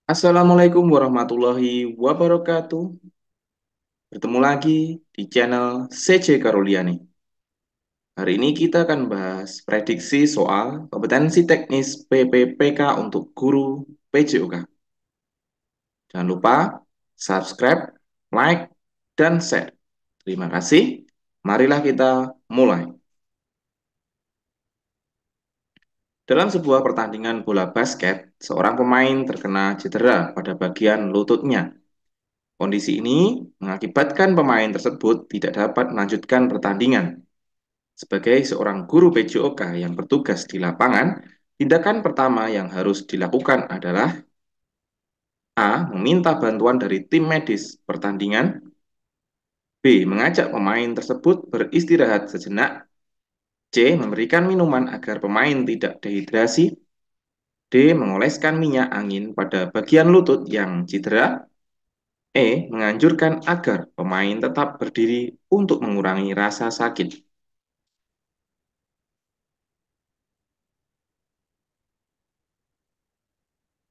Assalamualaikum warahmatullahi wabarakatuh. Bertemu lagi di channel CC Karuliani. Hari ini kita akan bahas prediksi soal kompetensi teknis PPPK untuk guru PJOK. Jangan lupa subscribe, like, dan share. Terima kasih. Marilah kita mulai. Dalam sebuah pertandingan bola basket, seorang pemain terkena cedera pada bagian lututnya. Kondisi ini mengakibatkan pemain tersebut tidak dapat melanjutkan pertandingan. Sebagai seorang guru PJOK yang bertugas di lapangan, tindakan pertama yang harus dilakukan adalah A. Meminta bantuan dari tim medis pertandingan. B. Mengajak pemain tersebut beristirahat sejenak. C. Memberikan minuman agar pemain tidak dehidrasi. D. Mengoleskan minyak angin pada bagian lutut yang cedera. E. Menganjurkan agar pemain tetap berdiri untuk mengurangi rasa sakit.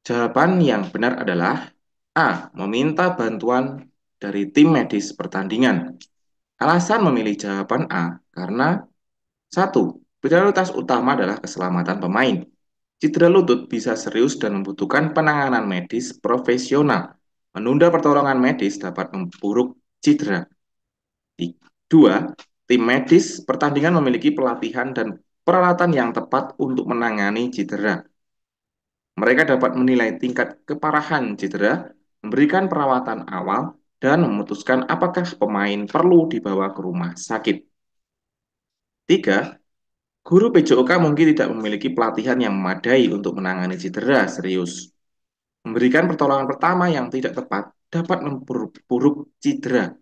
Jawaban yang benar adalah A. Meminta bantuan dari tim medis pertandingan. Alasan memilih jawaban A karena satu, prioritas utama adalah keselamatan pemain. Cedera lutut bisa serius dan membutuhkan penanganan medis profesional. Menunda pertolongan medis dapat memburuk cedera. Dua, tim medis pertandingan memiliki pelatihan dan peralatan yang tepat untuk menangani cedera. Mereka dapat menilai tingkat keparahan cedera, memberikan perawatan awal, dan memutuskan apakah pemain perlu dibawa ke rumah sakit. Tiga, guru PJOK mungkin tidak memiliki pelatihan yang memadai untuk menangani cedera serius. Memberikan pertolongan pertama yang tidak tepat dapat memperburuk cedera.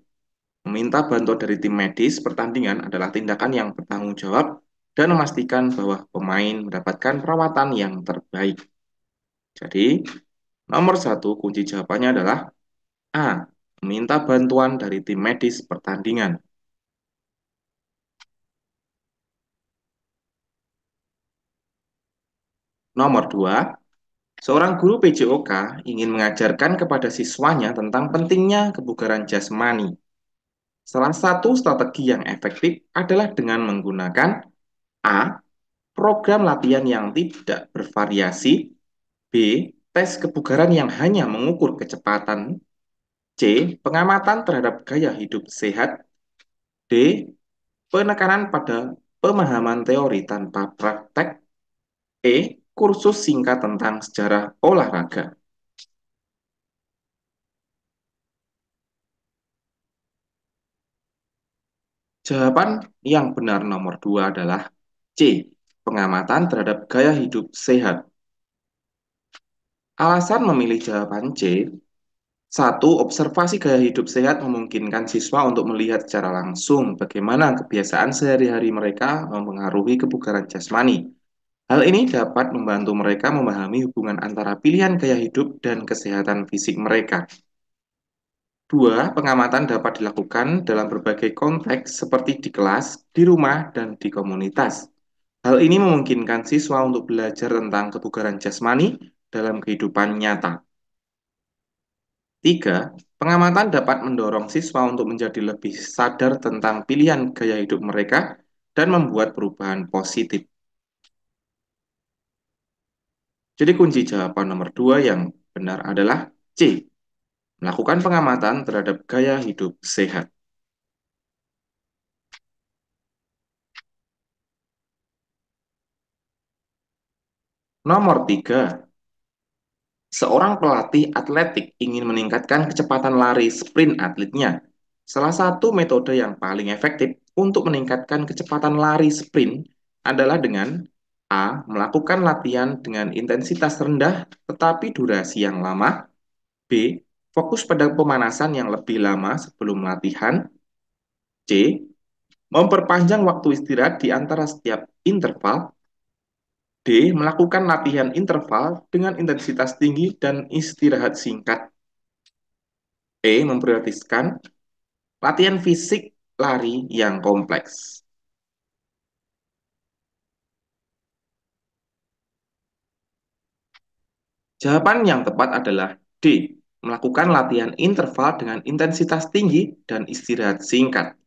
Meminta bantuan dari tim medis pertandingan adalah tindakan yang bertanggung jawab dan memastikan bahwa pemain mendapatkan perawatan yang terbaik. Jadi, nomor satu kunci jawabannya adalah A. Meminta bantuan dari tim medis pertandingan. Nomor dua, seorang guru PJOK ingin mengajarkan kepada siswanya tentang pentingnya kebugaran jasmani. Salah satu strategi yang efektif adalah dengan menggunakan A. Program latihan yang tidak bervariasi. B. Tes kebugaran yang hanya mengukur kecepatan. C. Pengamatan terhadap gaya hidup sehat. D. Penekanan pada pemahaman teori tanpa praktek. E. Kursus singkat tentang sejarah olahraga. Jawaban yang benar nomor dua adalah C. Pengamatan terhadap gaya hidup sehat. Alasan memilih jawaban C, satu, observasi gaya hidup sehat memungkinkan siswa untuk melihat secara langsung bagaimana kebiasaan sehari-hari mereka mempengaruhi kebugaran jasmani. Hal ini dapat membantu mereka memahami hubungan antara pilihan gaya hidup dan kesehatan fisik mereka. Dua, pengamatan dapat dilakukan dalam berbagai konteks seperti di kelas, di rumah, dan di komunitas. Hal ini memungkinkan siswa untuk belajar tentang kebugaran jasmani dalam kehidupan nyata. Tiga, pengamatan dapat mendorong siswa untuk menjadi lebih sadar tentang pilihan gaya hidup mereka dan membuat perubahan positif. Jadi kunci jawaban nomor dua yang benar adalah C, melakukan pengamatan terhadap gaya hidup sehat. Nomor tiga, seorang pelatih atletik ingin meningkatkan kecepatan lari sprint atletnya. Salah satu metode yang paling efektif untuk meningkatkan kecepatan lari sprint adalah dengan A. Melakukan latihan dengan intensitas rendah tetapi durasi yang lama. B. Fokus pada pemanasan yang lebih lama sebelum latihan. C. Memperpanjang waktu istirahat di antara setiap interval. D. Melakukan latihan interval dengan intensitas tinggi dan istirahat singkat. E. Memprioritaskan latihan fisik lari yang kompleks. Jawaban yang tepat adalah D. Melakukan latihan interval dengan intensitas tinggi dan istirahat singkat.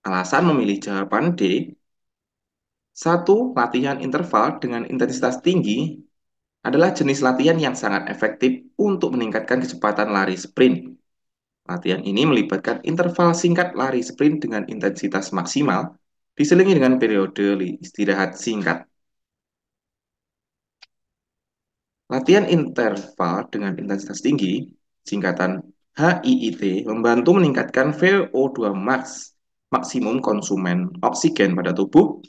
Alasan memilih jawaban D, satu, latihan interval dengan intensitas tinggi adalah jenis latihan yang sangat efektif untuk meningkatkan kecepatan lari sprint. Latihan ini melibatkan interval singkat lari sprint dengan intensitas maksimal, diselingi dengan periode istirahat singkat. Latihan interval dengan intensitas tinggi, singkatan HIIT, membantu meningkatkan VO2 max, maksimum konsumen oksigen pada tubuh,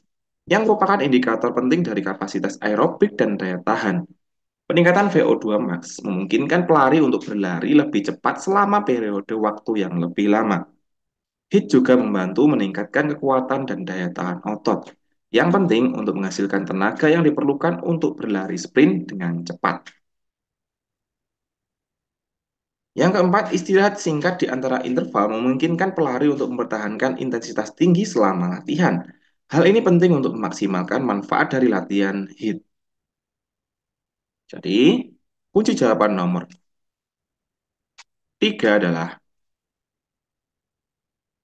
yang merupakan indikator penting dari kapasitas aerobik dan daya tahan. Peningkatan VO2 max memungkinkan pelari untuk berlari lebih cepat selama periode waktu yang lebih lama. HIIT juga membantu meningkatkan kekuatan dan daya tahan otot, yang penting untuk menghasilkan tenaga yang diperlukan untuk berlari sprint dengan cepat. Yang keempat, istirahat singkat di antara interval memungkinkan pelari untuk mempertahankan intensitas tinggi selama latihan. Hal ini penting untuk memaksimalkan manfaat dari latihan HIIT. Jadi, kunci jawaban nomor 3 adalah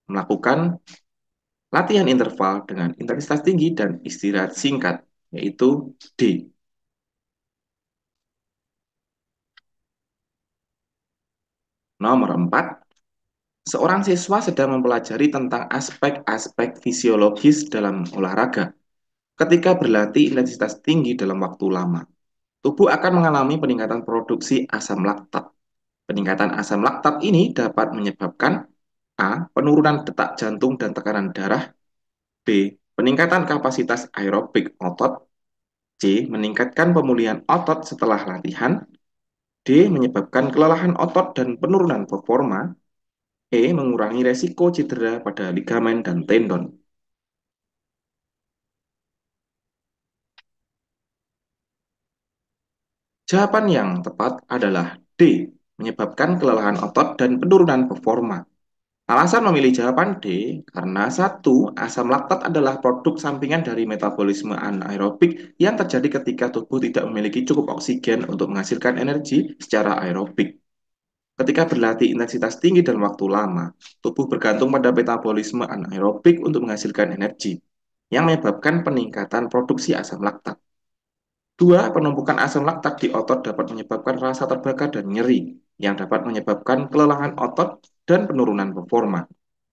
melakukan latihan interval dengan intensitas tinggi dan istirahat singkat, yaitu D. Nomor 4, seorang siswa sedang mempelajari tentang aspek-aspek fisiologis dalam olahraga. Ketika berlatih intensitas tinggi dalam waktu lama, tubuh akan mengalami peningkatan produksi asam laktat. Peningkatan asam laktat ini dapat menyebabkan A. Penurunan detak jantung dan tekanan darah. B. Peningkatan kapasitas aerobik otot. C. Meningkatkan pemulihan otot setelah latihan. D. Menyebabkan kelelahan otot dan penurunan performa. E. Mengurangi resiko cedera pada ligamen dan tendon. Jawaban yang tepat adalah D. Menyebabkan kelelahan otot dan penurunan performa. Alasan memilih jawaban D, karena satu, asam laktat adalah produk sampingan dari metabolisme anaerobik yang terjadi ketika tubuh tidak memiliki cukup oksigen untuk menghasilkan energi secara aerobik. Ketika berlatih intensitas tinggi dalam waktu lama, tubuh bergantung pada metabolisme anaerobik untuk menghasilkan energi, yang menyebabkan peningkatan produksi asam laktat. Dua, penumpukan asam laktat di otot dapat menyebabkan rasa terbakar dan nyeri, yang dapat menyebabkan kelelahan otot dan penurunan performa.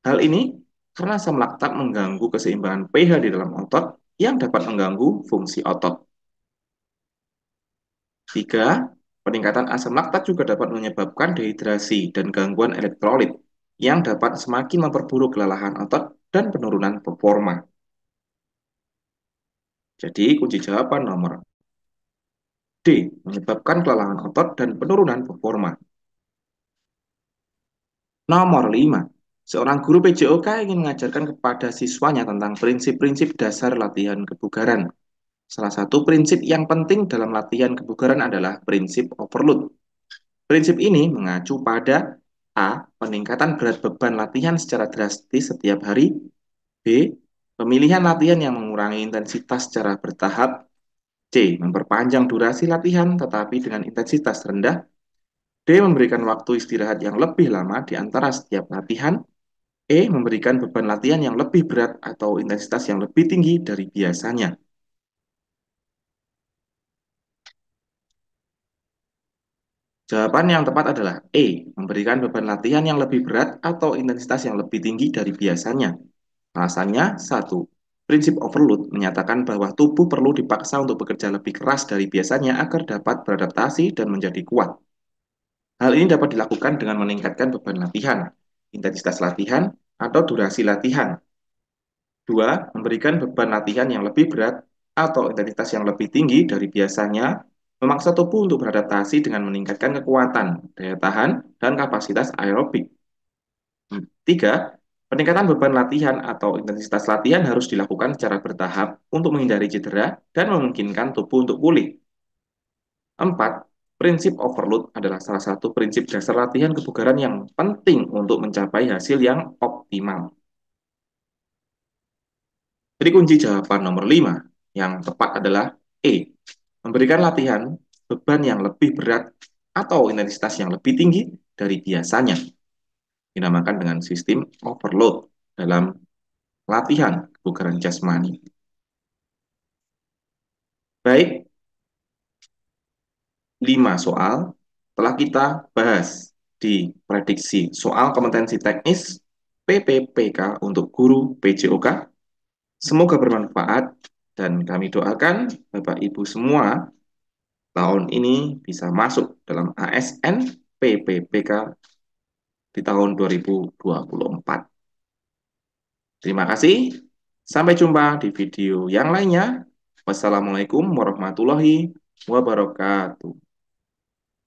Hal ini karena asam laktat mengganggu keseimbangan pH di dalam otot yang dapat mengganggu fungsi otot. Tiga, peningkatan asam laktat juga dapat menyebabkan dehidrasi dan gangguan elektrolit yang dapat semakin memperburuk kelelahan otot dan penurunan performa. Jadi kunci jawaban nomor D, menyebabkan kelelahan otot dan penurunan performa. Nomor 5, seorang guru PJOK ingin mengajarkan kepada siswanya tentang prinsip-prinsip dasar latihan kebugaran. Salah satu prinsip yang penting dalam latihan kebugaran adalah prinsip overload. Prinsip ini mengacu pada A. Peningkatan berat beban latihan secara drastis setiap hari. B. Pemilihan latihan yang mengurangi intensitas secara bertahap. C. Memperpanjang durasi latihan tetapi dengan intensitas rendah. D. Memberikan waktu istirahat yang lebih lama di antara setiap latihan. E. Memberikan beban latihan yang lebih berat atau intensitas yang lebih tinggi dari biasanya. Jawaban yang tepat adalah E. Memberikan beban latihan yang lebih berat atau intensitas yang lebih tinggi dari biasanya. Alasannya, satu, prinsip overload menyatakan bahwa tubuh perlu dipaksa untuk bekerja lebih keras dari biasanya agar dapat beradaptasi dan menjadi kuat. Hal ini dapat dilakukan dengan meningkatkan beban latihan, intensitas latihan, atau durasi latihan. Dua, memberikan beban latihan yang lebih berat atau intensitas yang lebih tinggi dari biasanya, memaksa tubuh untuk beradaptasi dengan meningkatkan kekuatan, daya tahan, dan kapasitas aerobik. Tiga, peningkatan beban latihan atau intensitas latihan harus dilakukan secara bertahap untuk menghindari cedera dan memungkinkan tubuh untuk pulih. Empat, prinsip overload adalah salah satu prinsip dasar latihan kebugaran yang penting untuk mencapai hasil yang optimal. Jadi kunci jawaban nomor 5 yang tepat adalah E. Memberikan latihan beban yang lebih berat atau intensitas yang lebih tinggi dari biasanya, dinamakan dengan sistem overload dalam latihan kebugaran jasmani. Baik, 5 soal telah kita bahas di prediksi soal kompetensi teknis PPPK untuk guru PJOK. Semoga bermanfaat dan kami doakan Bapak Ibu semua tahun ini bisa masuk dalam ASN PPPK di tahun 2024. Terima kasih. Sampai jumpa di video yang lainnya. Wassalamualaikum warahmatullahi wabarakatuh.